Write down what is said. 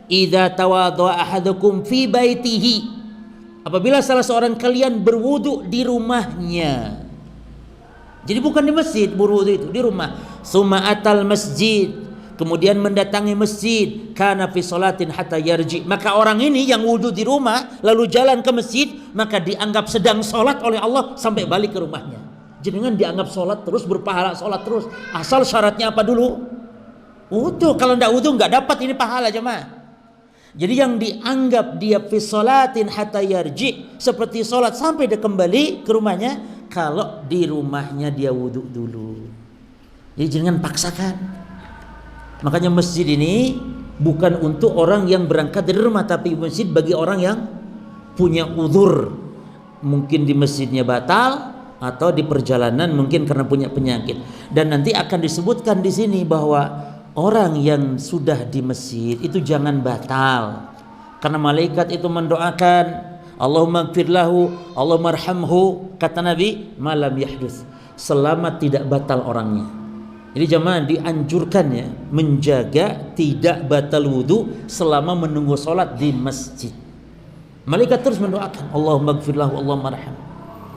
idza tawadha ahadukum fi baitihi, apabila salah seorang kalian berwudu di rumahnya. Jadi bukan di masjid berwudu itu, di rumah. Summa atal masjid, kemudian mendatangi masjid, kana fi salatin hatta yarji, maka orang ini yang wudu di rumah lalu jalan ke masjid, maka dianggap sedang sholat oleh Allah sampai balik ke rumahnya. Jangan dianggap sholat terus, berpahala sholat terus. Asal syaratnya apa dulu? Wudu. Kalau tidak wudu nggak dapat ini pahala jemaah. Jadi yang dianggap dia fi sholatin hatta yarji, seperti sholat sampai dia kembali ke rumahnya, kalau di rumahnya dia wudu dulu. Jadi jangan paksakan. Makanya masjid ini bukan untuk orang yang berangkat dari rumah, tapi masjid bagi orang yang punya uzur. Mungkin di masjidnya batal, atau di perjalanan mungkin karena punya penyakit. Dan nanti akan disebutkan di sini bahwa orang yang sudah di masjid itu jangan batal, karena malaikat itu mendoakan, Allahumma gfir lahu, Allahumma arhamhu, kata Nabi, malam yahdus, selama tidak batal orangnya. Jadi jemaah dianjurkan ya, menjaga tidak batal wudu selama menunggu sholat di masjid. Malaikat terus mendoakan, Allahumma gfir lahu, Allahumma arhamhu.